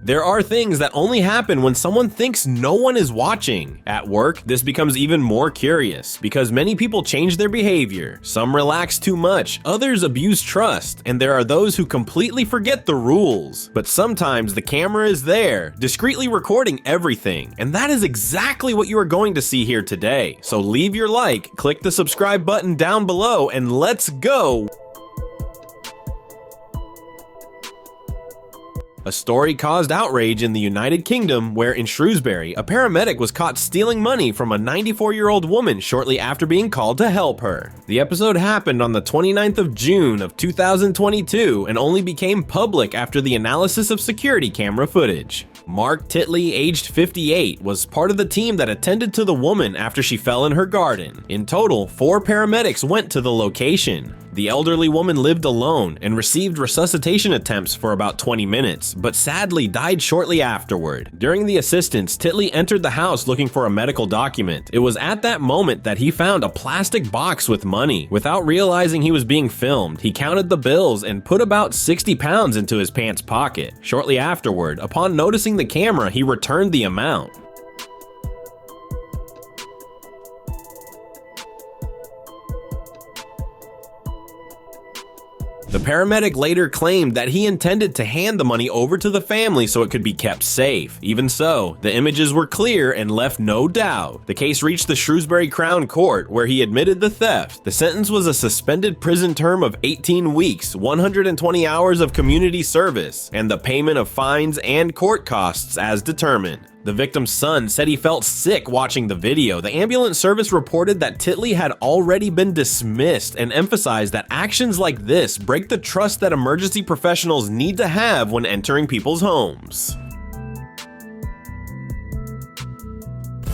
There are things that only happen when someone thinks no one is watching. At work, this becomes even more curious because many people change their behavior. Some relax too much, others abuse trust, and there are those who completely forget the rules. But sometimes the camera is there, discreetly recording everything, and that is exactly what you are going to see here today. So leave your like, click the subscribe button down below, and let's go! A story caused outrage in the United Kingdom where in Shrewsbury, a paramedic was caught stealing money from a 94-year-old woman shortly after being called to help her. The episode happened on the 29th of June of 2022 and only became public after the analysis of security camera footage. Mark Titley, aged 58, was part of the team that attended to the woman after she fell in her garden. In total, 4 paramedics went to the location. The elderly woman lived alone and received resuscitation attempts for about 20 minutes, but sadly died shortly afterward. During the assistance, Titley entered the house looking for a medical document. It was at that moment that he found a plastic box with money. Without realizing he was being filmed, he counted the bills and put about 60 pounds into his pants pocket. Shortly afterward, upon noticing the camera, he returned the amount. The paramedic later claimed that he intended to hand the money over to the family so it could be kept safe. Even so, the images were clear and left no doubt. The case reached the Shrewsbury Crown Court, where he admitted the theft. The sentence was a suspended prison term of 18 weeks, 120 hours of community service, and the payment of fines and court costs as determined. The victim's son said he felt sick watching the video. The ambulance service reported that Titley had already been dismissed and emphasized that actions like this break the trust that emergency professionals need to have when entering people's homes.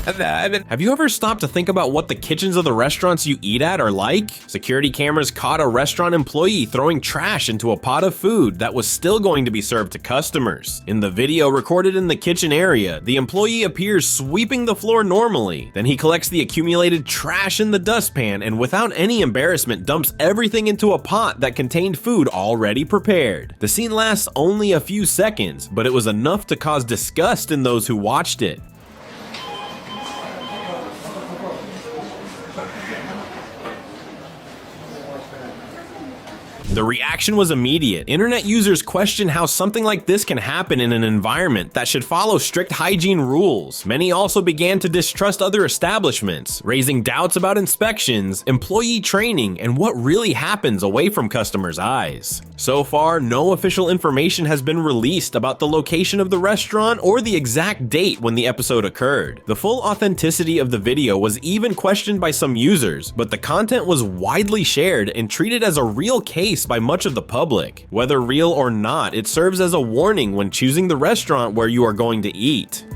Have you ever stopped to think about what the kitchens of the restaurants you eat at are like? Security cameras caught a restaurant employee throwing trash into a pot of food that was still going to be served to customers. In the video recorded in the kitchen area, the employee appears sweeping the floor normally. Then he collects the accumulated trash in the dustpan and without any embarrassment dumps everything into a pot that contained food already prepared. The scene lasts only a few seconds, but it was enough to cause disgust in those who watched it. The reaction was immediate. Internet users questioned how something like this can happen in an environment that should follow strict hygiene rules. Many also began to distrust other establishments, raising doubts about inspections, employee training, and what really happens away from customers' eyes. So far, no official information has been released about the location of the restaurant or the exact date when the episode occurred. The full authenticity of the video was even questioned by some users, but the content was widely shared and treated as a real case by much of the public. Whether real or not, it serves as a warning when choosing the restaurant where you are going to eat.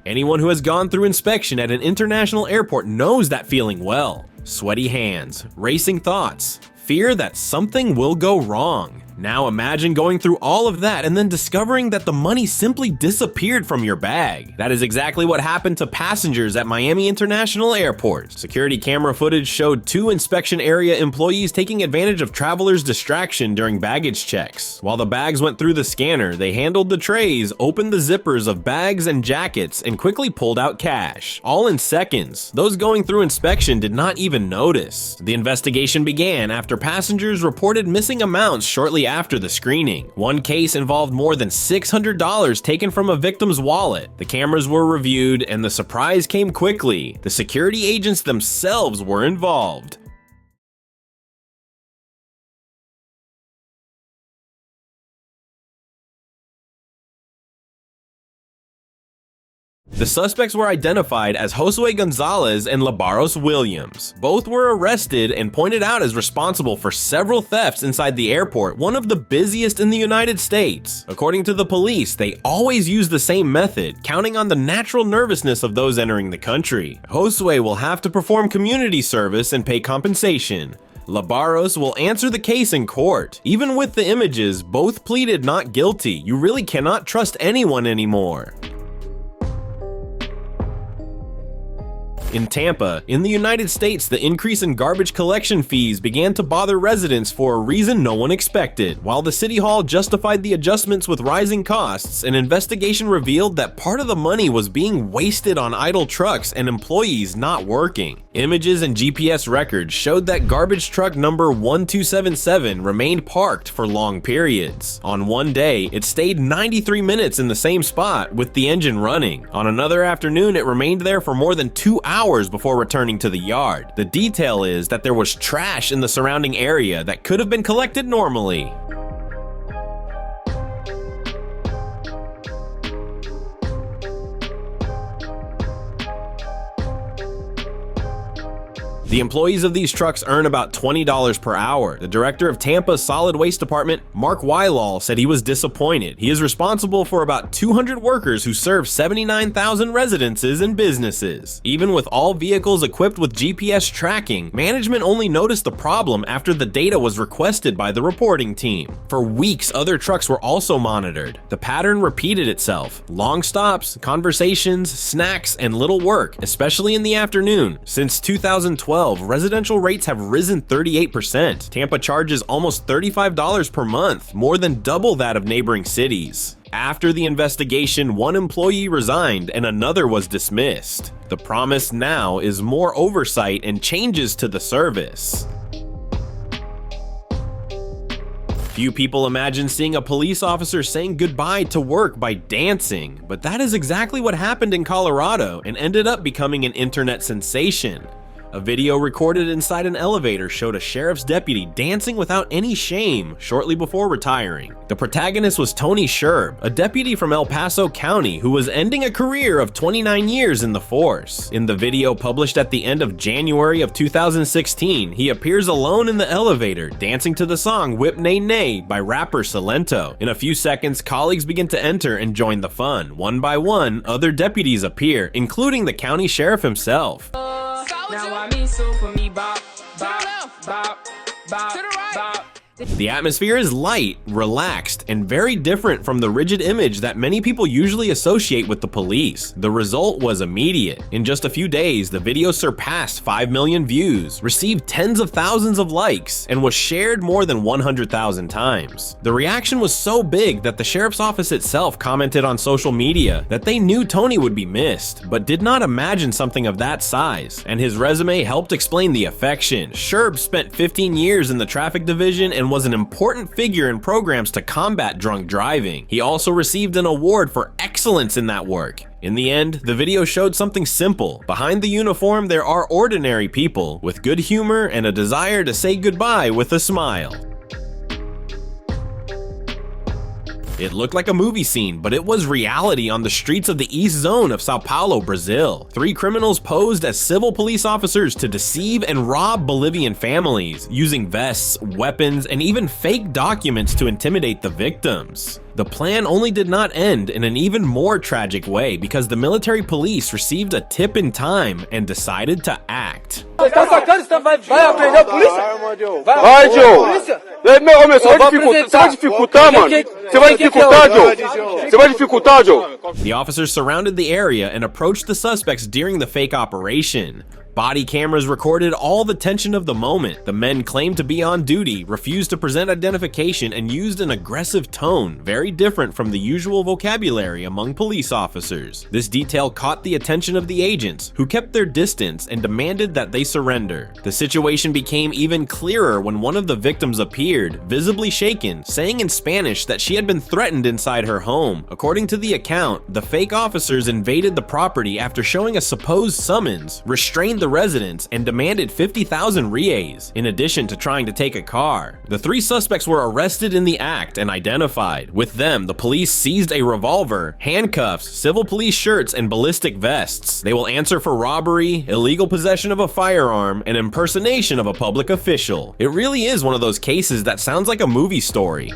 Anyone who has gone through inspection at an international airport knows that feeling well. Sweaty hands, racing thoughts, fear that something will go wrong. Now imagine going through all of that and then discovering that the money simply disappeared from your bag. That is exactly what happened to passengers at Miami International Airport. Security camera footage showed 2 inspection area employees taking advantage of travelers' distraction during baggage checks. While the bags went through the scanner, they handled the trays, opened the zippers of bags and jackets, and quickly pulled out cash. All in seconds. Those going through inspection did not even notice. The investigation began after passengers reported missing amounts shortly after the screening. One case involved more than $600 taken from a victim's wallet. The cameras were reviewed and the surprise came quickly. The security agents themselves were involved. The suspects were identified as Josue Gonzalez and Labaros Williams. Both were arrested and pointed out as responsible for several thefts inside the airport, one of the busiest in the United States. According to the police, they always use the same method, counting on the natural nervousness of those entering the country. Josue will have to perform community service and pay compensation. Labaros will answer the case in court. Even with the images, both pleaded not guilty. You really cannot trust anyone anymore. In Tampa, in the United States, the increase in garbage collection fees began to bother residents for a reason no one expected. While the city hall justified the adjustments with rising costs, an investigation revealed that part of the money was being wasted on idle trucks and employees not working. Images and GPS records showed that garbage truck number 1277 remained parked for long periods. On one day, it stayed 93 minutes in the same spot with the engine running. On another afternoon, it remained there for more than 2 hours before returning to the yard. The detail is that there was trash in the surrounding area that could have been collected normally. The employees of these trucks earn about $20 per hour. The director of Tampa's Solid Waste Department, Mark Wylall, said he was disappointed. He is responsible for about 200 workers who serve 79,000 residences and businesses. Even with all vehicles equipped with GPS tracking, management only noticed the problem after the data was requested by the reporting team. For weeks, other trucks were also monitored. The pattern repeated itself. Long stops, conversations, snacks, and little work, especially in the afternoon. Since 2012, residential rates have risen 38%. Tampa charges almost $35 per month, more than double that of neighboring cities. After the investigation, one employee resigned and another was dismissed. The promise now is more oversight and changes to the service. Few people imagine seeing a police officer saying goodbye to work by dancing, but that is exactly what happened in Colorado and ended up becoming an internet sensation. A video recorded inside an elevator showed a sheriff's deputy dancing without any shame shortly before retiring. The protagonist was Tony Sherb, a deputy from El Paso County who was ending a career of 29 years in the force. In the video published at the end of January of 2016, he appears alone in the elevator, dancing to the song Whip Nay Nay by rapper Silento. In a few seconds, colleagues begin to enter and join the fun. One by one, other deputies appear, including the county sheriff himself. Now I mean so for me bop, bop, bop, bop, bop. The atmosphere is light, relaxed, and very different from the rigid image that many people usually associate with the police. The result was immediate. In just a few days, the video surpassed 5 million views, received tens of thousands of likes, and was shared more than 100,000 times. The reaction was so big that the sheriff's office itself commented on social media that they knew Tony would be missed, but did not imagine something of that size, and his resume helped explain the affection. Sherb spent 15 years in the traffic division and was an important figure in programs to combat drunk driving. He also received an award for excellence in that work. In the end, the video showed something simple. Behind the uniform, there are ordinary people with good humor and a desire to say goodbye with a smile. It looked like a movie scene, but it was reality on the streets of the East Zone of Sao Paulo, Brazil. 3 criminals posed as civil police officers to deceive and rob Bolivian families, using vests, weapons, and even fake documents to intimidate the victims. The plan only did not end in an even more tragic way because the military police received a tip in time and decided to act. The officers surrounded the area and approached the suspects during the fake operation. Body cameras recorded all the tension of the moment. The men claimed to be on duty, refused to present identification, and used an aggressive tone, very different from the usual vocabulary among police officers. This detail caught the attention of the agents, who kept their distance and demanded that they surrender. The situation became even clearer when one of the victims appeared, visibly shaken, saying in Spanish that she had been threatened inside her home. According to the account, the fake officers invaded the property after showing a supposed summons, restrained the residents, and demanded 50,000 reais, in addition to trying to take a car. The 3 suspects were arrested in the act and identified. With them, the police seized a revolver, handcuffs, civil police shirts, and ballistic vests. They will answer for robbery, illegal possession of a firearm, and impersonation of a public official. It really is one of those cases that sounds like a movie story.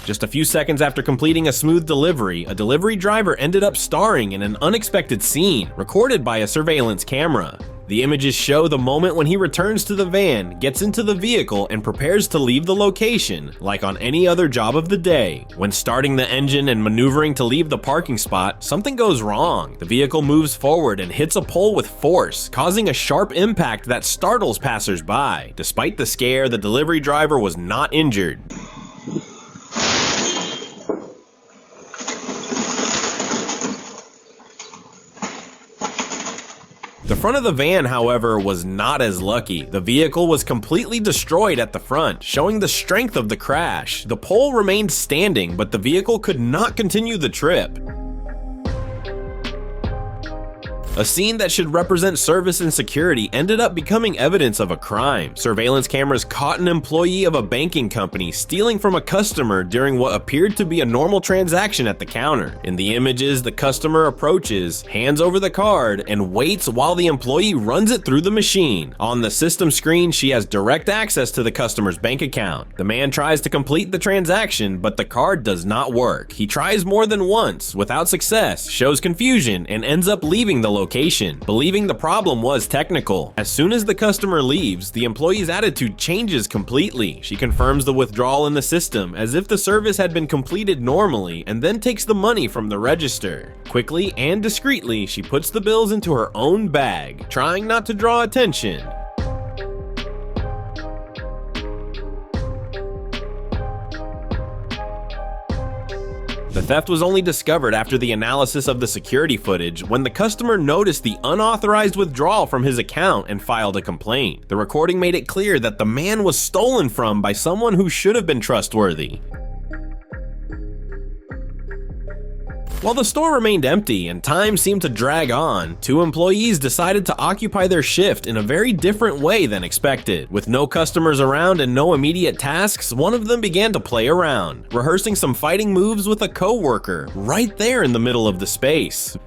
Just a few seconds after completing a smooth delivery, a delivery driver ended up starring in an unexpected scene, recorded by a surveillance camera. The images show the moment when he returns to the van, gets into the vehicle, and prepares to leave the location, like on any other job of the day. When starting the engine and maneuvering to leave the parking spot, something goes wrong. The vehicle moves forward and hits a pole with force, causing a sharp impact that startles passersby. Despite the scare, the delivery driver was not injured. The front of the van, however, was not as lucky. The vehicle was completely destroyed at the front, showing the strength of the crash. The pole remained standing, but the vehicle could not continue the trip. A scene that should represent service and security ended up becoming evidence of a crime. Surveillance cameras caught an employee of a banking company stealing from a customer during what appeared to be a normal transaction at the counter. In the images, the customer approaches, hands over the card, and waits while the employee runs it through the machine. On the system screen, she has direct access to the customer's bank account. The man tries to complete the transaction, but the card does not work. He tries more than once, without success, shows confusion, and ends up leaving the location, believing the problem was technical. As soon as the customer leaves, the employee's attitude changes completely. She confirms the withdrawal in the system as if the service had been completed normally, and then takes the money from the register. Quickly and discreetly, she puts the bills into her own bag, trying not to draw attention. The theft was only discovered after the analysis of the security footage, when the customer noticed the unauthorized withdrawal from his account and filed a complaint. The recording made it clear that the man was stolen from by someone who should have been trustworthy. While the store remained empty and time seemed to drag on, two employees decided to occupy their shift in a very different way than expected. With no customers around and no immediate tasks, one of them began to play around, rehearsing some fighting moves with a coworker right there in the middle of the space.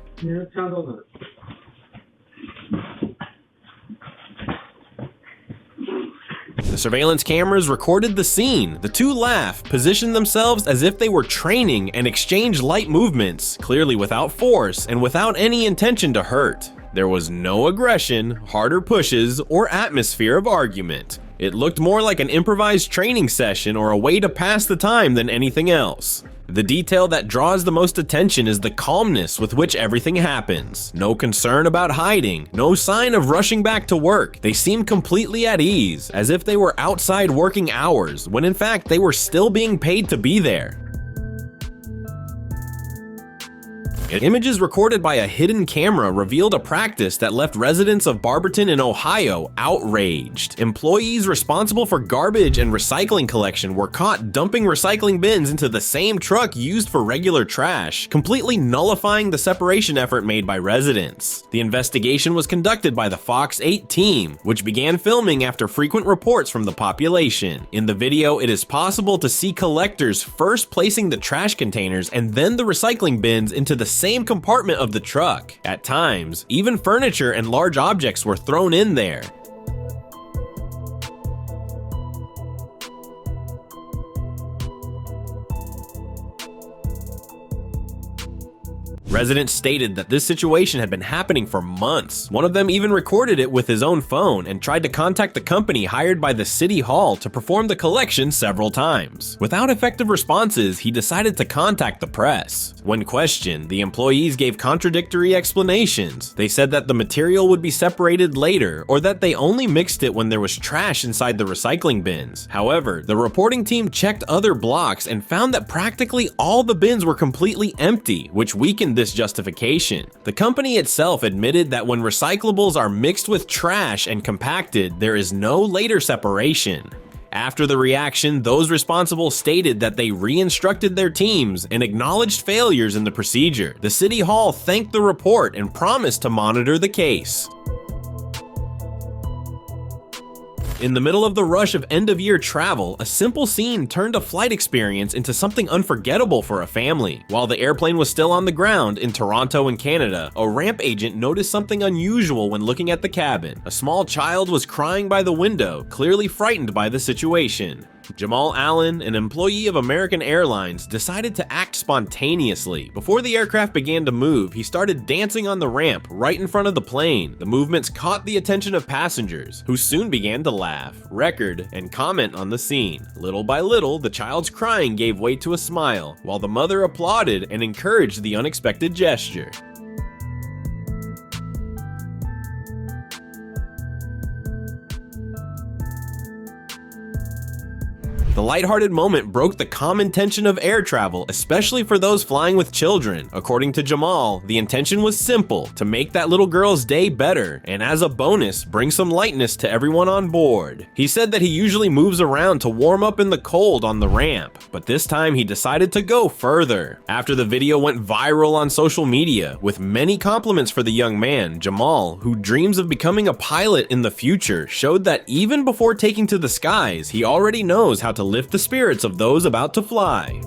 The surveillance cameras recorded the scene. The two laugh, positioned themselves as if they were training, and exchanged light movements, clearly without force and without any intention to hurt. There was no aggression, harder pushes, or atmosphere of argument. It looked more like an improvised training session or a way to pass the time than anything else. The detail that draws the most attention is the calmness with which everything happens. No concern about hiding, no sign of rushing back to work. They seemed completely at ease, as if they were outside working hours, when in fact they were still being paid to be there. Images recorded by a hidden camera revealed a practice that left residents of Barberton in Ohio outraged. Employees responsible for garbage and recycling collection were caught dumping recycling bins into the same truck used for regular trash, completely nullifying the separation effort made by residents. The investigation was conducted by the Fox 8 team, which began filming after frequent reports from the population. In the video, it is possible to see collectors first placing the trash containers and then the recycling bins into the same compartment of the truck. At times, even furniture and large objects were thrown in there. Residents stated that this situation had been happening for months. One of them even recorded it with his own phone and tried to contact the company hired by the city hall to perform the collection several times. Without effective responses, he decided to contact the press. When questioned, the employees gave contradictory explanations. They said that the material would be separated later, or that they only mixed it when there was trash inside the recycling bins. However, the reporting team checked other blocks and found that practically all the bins were completely empty, which weakened this justification. The company itself admitted that when recyclables are mixed with trash and compacted, there is no later separation. After the reaction, those responsible stated that they re-instructed their teams and acknowledged failures in the procedure. The city hall thanked the report and promised to monitor the case. In the middle of the rush of end-of-year travel, a simple scene turned a flight experience into something unforgettable for a family. While the airplane was still on the ground in Toronto in Canada, a ramp agent noticed something unusual when looking at the cabin. A small child was crying by the window, clearly frightened by the situation. Jamal Allen, an employee of American Airlines, decided to act spontaneously. Before the aircraft began to move, he started dancing on the ramp right in front of the plane. The movements caught the attention of passengers, who soon began to laugh, record, and comment on the scene. Little by little, the child's crying gave way to a smile, while the mother applauded and encouraged the unexpected gesture. The lighthearted moment broke the common tension of air travel, especially for those flying with children. According to Jamal, the intention was simple: to make that little girl's day better, and as a bonus, bring some lightness to everyone on board. He said that he usually moves around to warm up in the cold on the ramp, but this time he decided to go further. After the video went viral on social media, with many compliments for the young man, Jamal, who dreams of becoming a pilot in the future, showed that even before taking to the skies, he already knows how to lift the spirits of those about to fly.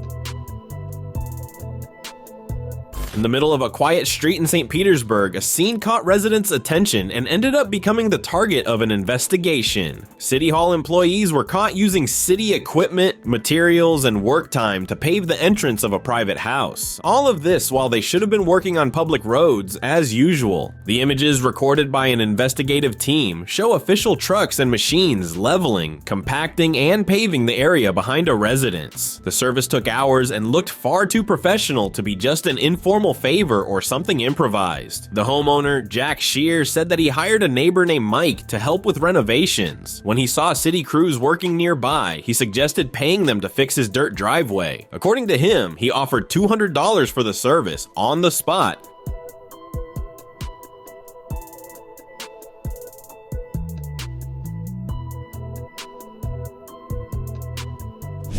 In the middle of a quiet street in St. Petersburg, a scene caught residents' attention and ended up becoming the target of an investigation. City Hall employees were caught using city equipment, materials, and work time to pave the entrance of a private house. All of this while they should have been working on public roads as usual. The images recorded by an investigative team show official trucks and machines leveling, compacting, and paving the area behind a residence. The service took hours and looked far too professional to be just an informal favor or something improvised. The homeowner, Jack Shear, said that he hired a neighbor named Mike to help with renovations. When he saw city crews working nearby, he suggested paying them to fix his dirt driveway. According to him, he offered $200 for the service on the spot.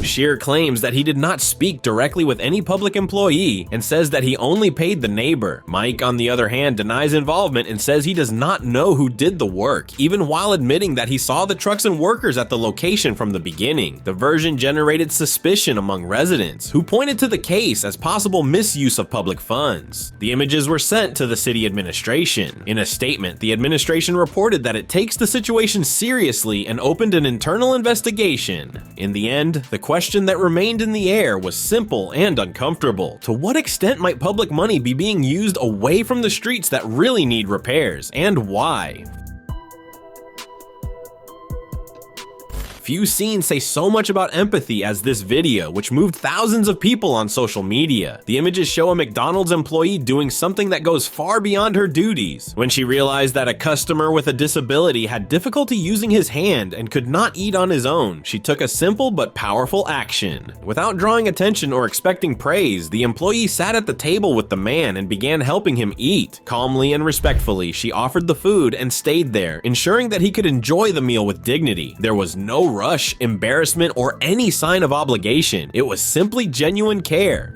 Shear claims that he did not speak directly with any public employee and says that he only paid the neighbor. Mike, on the other hand, denies involvement and says he does not know who did the work, even while admitting that he saw the trucks and workers at the location from the beginning. The version generated suspicion among residents, who pointed to the case as possible misuse of public funds. The images were sent to the city administration. In a statement, the administration reported that it takes the situation seriously and opened an internal investigation. In the end, the question that remained in the air was simple and uncomfortable. To what extent might public money be being used away from the streets that really need repairs, and why? Few scenes say so much about empathy as this video, which moved thousands of people on social media. The images show a McDonald's employee doing something that goes far beyond her duties. When she realized that a customer with a disability had difficulty using his hand and could not eat on his own, she took a simple but powerful action. Without drawing attention or expecting praise, the employee sat at the table with the man and began helping him eat. Calmly and respectfully, she offered the food and stayed there, ensuring that he could enjoy the meal with dignity. There was no rush, embarrassment, or any sign of obligation. It was simply genuine care.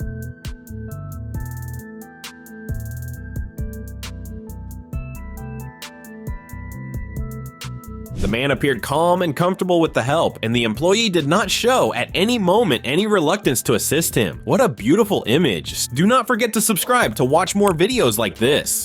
The man appeared calm and comfortable with the help, and the employee did not show at any moment any reluctance to assist him. What a beautiful image. Do not forget to subscribe to watch more videos like this.